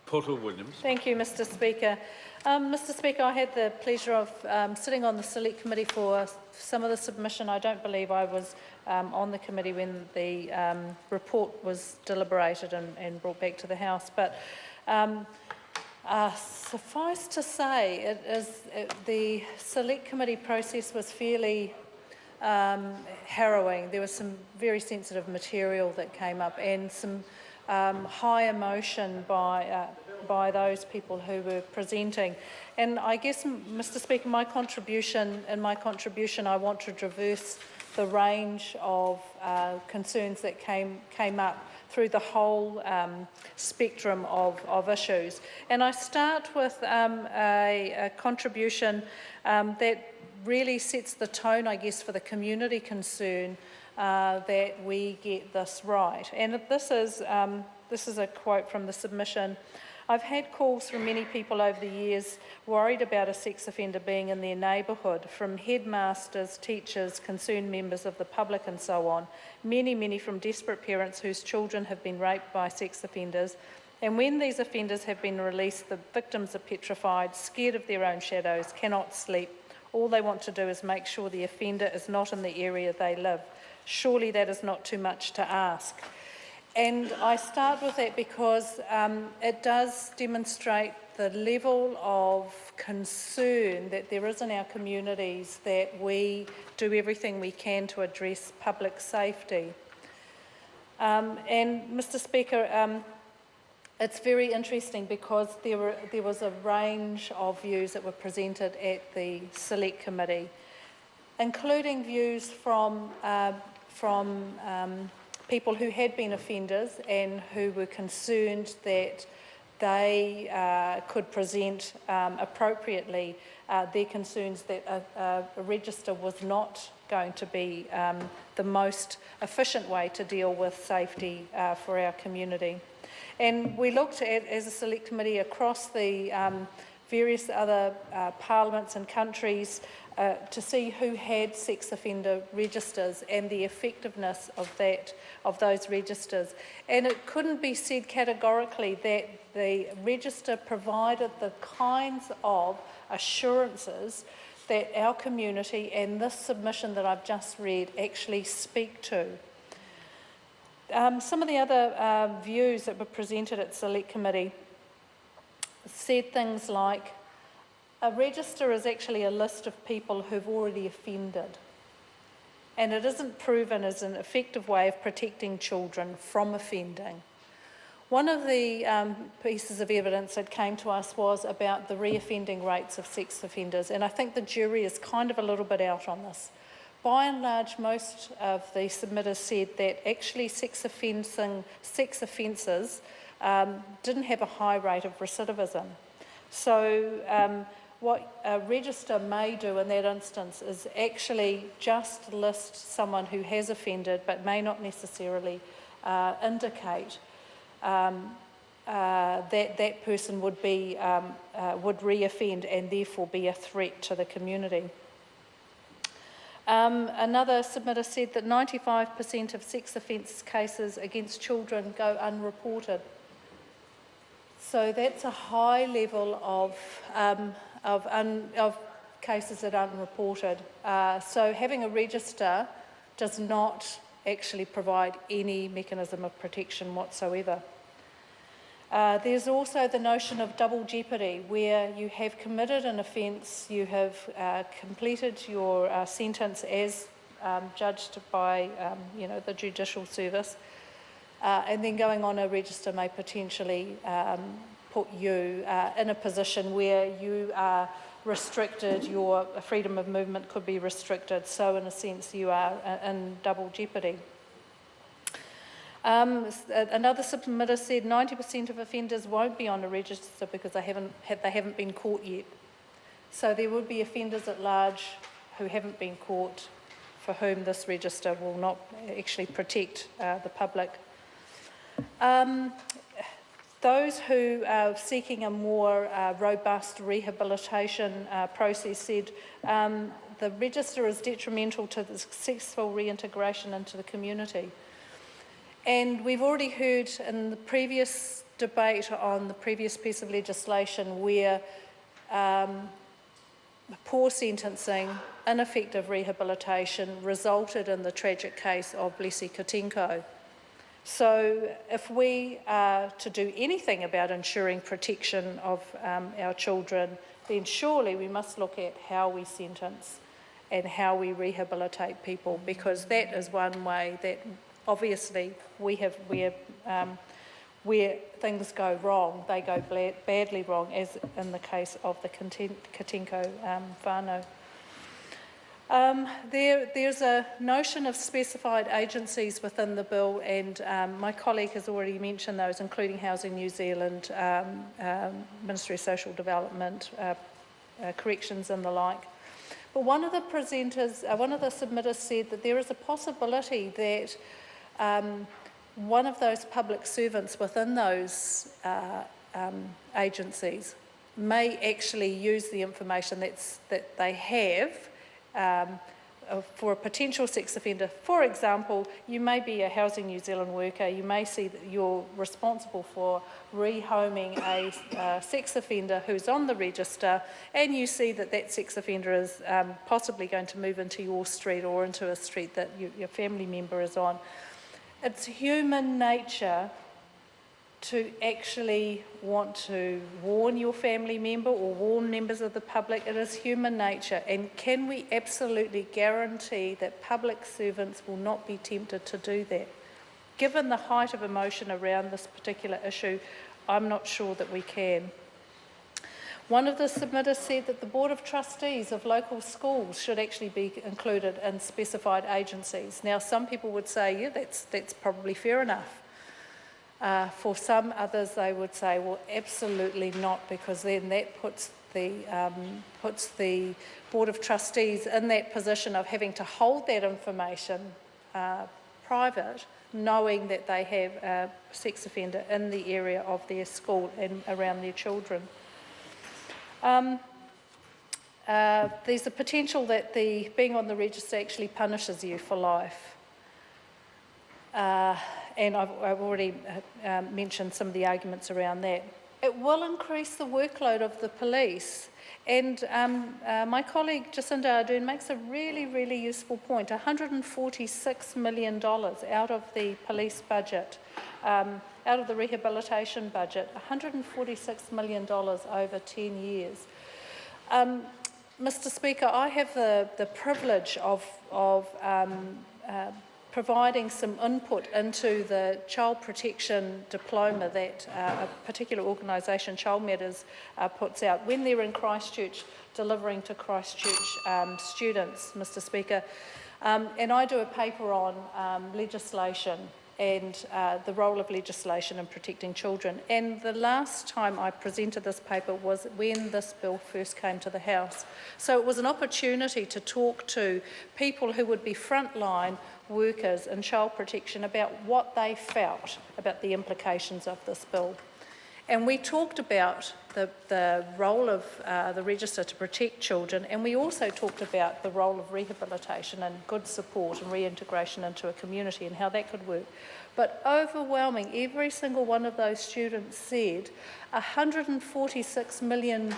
Porter Williams. Thank you, Mr Speaker. Mr Speaker, I had the pleasure of sitting on the Select Committee for some of the submission. I don't believe I was on the committee when the report was deliberated and brought back to the House, but suffice to say, the Select Committee process was fairly harrowing. There was some very sensitive material that came up and some high emotion by those people who were presenting. And I guess, Mr Speaker, in my contribution, I want to traverse the range of concerns that came up through the whole spectrum of issues. And I start with a contribution that really sets the tone, I guess, for the community concern that we get this right. And this is a quote from the submission. I've had calls from many people over the years worried about a sex offender being in their neighbourhood, from headmasters, teachers, concerned members of the public and so on. Many from desperate parents whose children have been raped by sex offenders. And when these offenders have been released, the victims are petrified, scared of their own shadows, cannot sleep. All they want to do is make sure the offender is not in the area they live. Surely that is not too much to ask. And I start with that because it does demonstrate the level of concern that there is in our communities that we do everything we can to address public safety. And Mr Speaker, it's very interesting because there was a range of views that were presented at the Select Committee, including views from people who had been offenders and who were concerned that they could present appropriately their concerns that a register was not going to be the most efficient way to deal with safety for our community. And we looked at, as a Select Committee, across the various other parliaments and countries to see who had sex offender registers and the effectiveness of those registers. And it couldn't be said categorically that the register provided the kinds of assurances that our community and this submission that I've just read actually speak to. Some of the other views that were presented at Select Committee said things like, a register is actually a list of people who've already offended, and it isn't proven as an effective way of protecting children from offending. One of the pieces of evidence that came to us was about the reoffending rates of sex offenders, and I think the jury is kind of a little bit out on this. By and large, most of the submitters said that actually sex offences didn't have a high rate of recidivism. So what a register may do in that instance is actually just list someone who has offended but may not necessarily indicate that that person would reoffend and therefore be a threat to the community. Another submitter said that 95% of sex offence cases against children go unreported. So that's a high level of cases that are unreported. So having a register does not actually provide any mechanism of protection whatsoever. There's also the notion of double jeopardy, where you have committed an offence, you have completed your sentence as judged by the judicial service, and then going on a register may potentially put you in a position where you are restricted, your freedom of movement could be restricted, so in a sense you are in double jeopardy. Another submitter said 90% of offenders won't be on a register because they haven't been caught yet. So there would be offenders at large who haven't been caught, for whom this register will not actually protect the public. Those who are seeking a more robust rehabilitation process said the register is detrimental to the successful reintegration into the community. And we've already heard in the previous debate on the previous piece of legislation where poor sentencing, ineffective rehabilitation resulted in the tragic case of Blessy Katinko. So if we are to do anything about ensuring protection of our children, then surely we must look at how we sentence and how we rehabilitate people, because that is one way that obviously we have where things go wrong, they go badly wrong, as in the case of the Katinko whānau. There's a notion of specified agencies within the bill, and my colleague has already mentioned those, including Housing New Zealand, Ministry of Social Development, corrections and the like. But one of the presenters, one of the submitters said that there is a possibility that one of those public servants within those agencies may actually use the information that they have for a potential sex offender. For example, you may be a Housing New Zealand worker, you may see that you're responsible for rehoming a sex offender who's on the register, and you see that that sex offender is possibly going to move into your street or into a street that your family member is on. It's human nature to actually want to warn your family member or warn members of the public. It is human nature. And can we absolutely guarantee that public servants will not be tempted to do that? Given the height of emotion around this particular issue, I'm not sure that we can. One of the submitters said that the Board of Trustees of local schools should actually be included in specified agencies. Now, some people would say, yeah, that's probably fair enough. For some others, they would say, well, absolutely not, because then that puts the Board of Trustees in that position of having to hold that information private, knowing that they have a sex offender in the area of their school and around their children. There's a potential that being on the register actually punishes you for life. And I've already mentioned some of the arguments around that. It will increase the workload of the police. And my colleague Jacinda Ardern makes a really, really useful point. $146 million out of the police budget, out of the rehabilitation budget, $146 million over 10 years. Mr. Speaker, I have the privilege of providing some input into the child protection diploma that a particular organisation, Child Matters, puts out when they're in Christchurch delivering to Christchurch students, Mr. Speaker. And I do a paper on legislation and the role of legislation in protecting children. And the last time I presented this paper was when this bill first came to the House. So it was an opportunity to talk to people who would be frontline workers in child protection about what they felt about the implications of this bill. And we talked about the role of the register to protect children, and we also talked about the role of rehabilitation and good support and reintegration into a community and how that could work. But overwhelming, every single one of those students said $146 million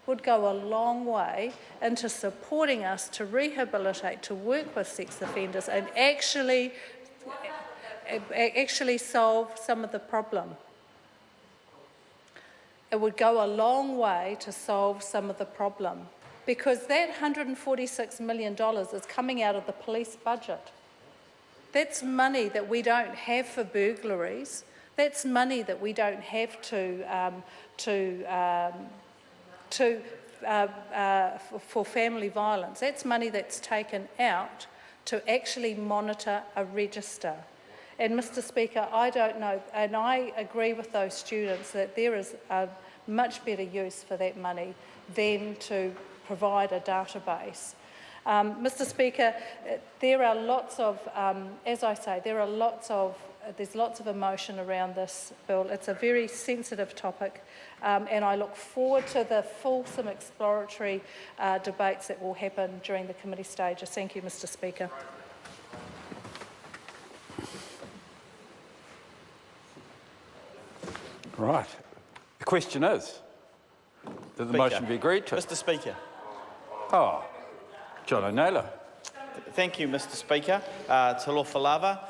would go a long way into supporting us to rehabilitate, to work with sex offenders and actually solve some of the problem. It would go a long way to solve some of the problem, because that $146 million is coming out of the police budget. That's money that we don't have for burglaries. That's money that we don't have for family violence. That's money that's taken out to actually monitor a register. And Mr. Speaker, I don't know, and I agree with those students that there is a much better use for that money than to provide a database. Mr. Speaker, there are lots of, as I say, there's lots of emotion around this bill. It's a very sensitive topic, and I look forward to the fulsome exploratory debates that will happen during the committee stages. Thank you, Mr. Speaker. Right. The question is, that the motion be agreed to. Mr. Speaker. Oh, John O'Naylor. Thank you, Mr. Speaker. Talofa lava.